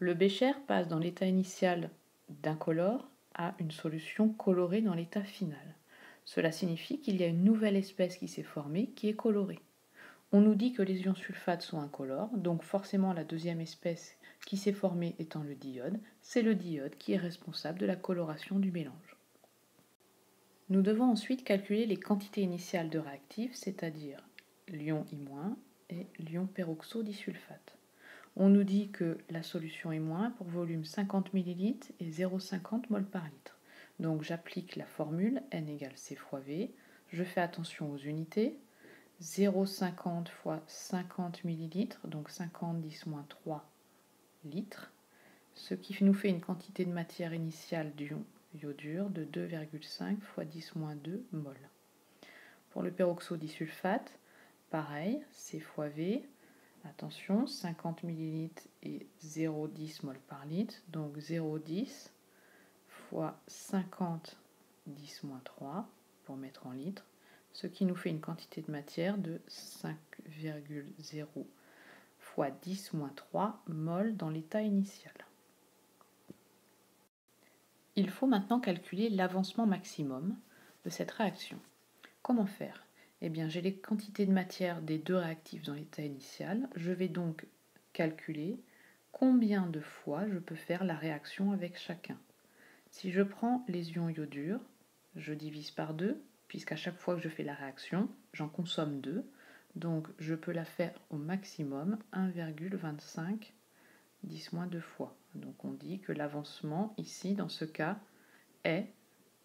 Le bécher passe dans l'état initial d'incolore à une solution colorée dans l'état final. Cela signifie qu'il y a une nouvelle espèce qui s'est formée qui est colorée. On nous dit que les ions sulfates sont incolores, donc forcément la deuxième espèce qui s'est formée étant le diode, c'est le diode qui est responsable de la coloration du mélange. Nous devons ensuite calculer les quantités initiales de réactifs, c'est-à-dire l'ion I- et l'ion peroxodisulfate. On nous dit que la solution I- pour volume 50 ml et 0,50 mol par litre. Donc j'applique la formule N égale C fois V, je fais attention aux unités, 0,50 fois 50 ml, donc 50 10 moins 3 litres, ce qui nous fait une quantité de matière initiale d'ion iodure de 2,5 fois 10 moins 2 mol. Pour le peroxodisulfate, pareil, C fois V, attention, 50 ml et 0,10 mol par litre, donc 0,10 fois 50 10 moins 3 pour mettre en litres, ce qui nous fait une quantité de matière de 5,0 fois 10 moins 3 mol dans l'état initial. Il faut maintenant calculer l'avancement maximum de cette réaction. Comment faire? Eh bien, j'ai les quantités de matière des deux réactifs dans l'état initial. Je vais donc calculer combien de fois je peux faire la réaction avec chacun. Si je prends les ions iodures, je divise par 2, puisqu'à chaque fois que je fais la réaction, j'en consomme 2. Donc, je peux la faire au maximum 1,25 10-2 fois. Donc, on dit que l'avancement, ici, dans ce cas, est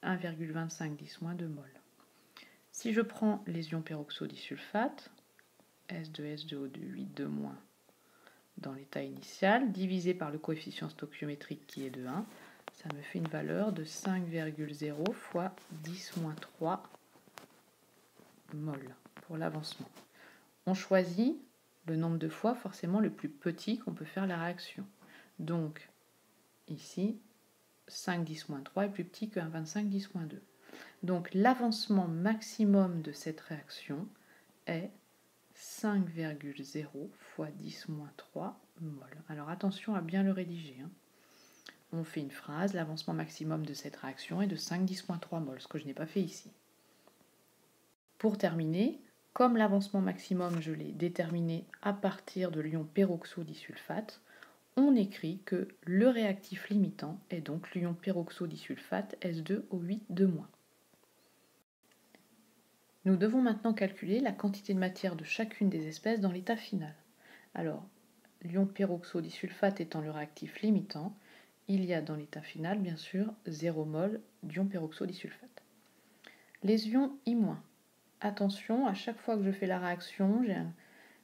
1,25 10-2 mol. Si je prends les ions peroxodisulfate, S2S2O2 8 dans l'état initial, divisé par le coefficient stoichiométrique qui est de 1, ça me fait une valeur de 5,0 fois 10-3 mol pour l'avancement. On choisit le nombre de fois forcément le plus petit qu'on peut faire la réaction. Donc, ici, 5-10-3 est plus petit que 1,25-10-2. Donc, l'avancement maximum de cette réaction est 5,0 fois 10-3 mol. Alors, attention à bien le rédiger. On fait une phrase, l'avancement maximum de cette réaction est de 5-10-3 mol, ce que je n'ai pas fait ici. Pour terminer, comme l'avancement maximum, je l'ai déterminé à partir de l'ion peroxodisulfate, on écrit que le réactif limitant est donc l'ion peroxodisulfate S2O8 Nous devons maintenant calculer la quantité de matière de chacune des espèces dans l'état final. Alors, l'ion peroxodisulfate étant le réactif limitant, il y a dans l'état final, bien sûr, 0 mol d'ion peroxodisulfate. Les ions I-, attention, à chaque fois que je fais la réaction, j'ai un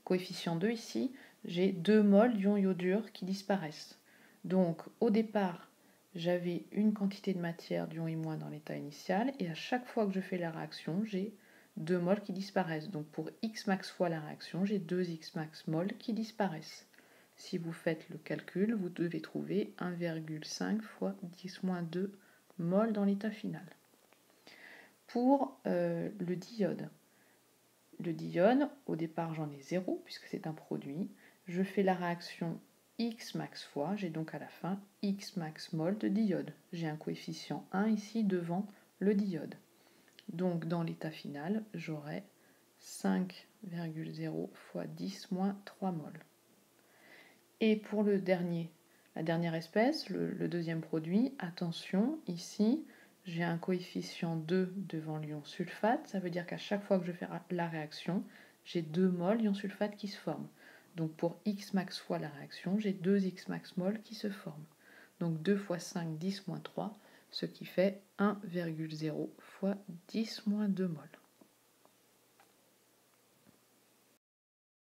coefficient 2 ici, j'ai 2 mol d'ion iodure qui disparaissent. Donc, au départ, j'avais une quantité de matière d'ion I- dans l'état initial, et à chaque fois que je fais la réaction, j'ai 2 mols qui disparaissent. Donc, pour x max fois la réaction, j'ai 2x max mol qui disparaissent. Si vous faites le calcul, vous devez trouver 1,5 fois 10-2 mol dans l'état final. Pour le diode, au départ j'en ai 0 puisque c'est un produit. Je fais la réaction x max fois, j'ai donc à la fin x max mol de diode. J'ai un coefficient 1 ici devant le diode. Donc dans l'état final, j'aurai 5,0 fois 10 moins 3 mol. Et pour la dernière espèce, le deuxième produit, attention, ici, j'ai un coefficient 2 devant l'ion sulfate. Ça veut dire qu'à chaque fois que je fais la réaction, j'ai 2 mol d'ion sulfate qui se forment. Donc pour x max fois la réaction, j'ai 2x max mol qui se forment. Donc 2 fois 5, 10 moins 3, ce qui fait 1,0 fois 10 moins 2 mol.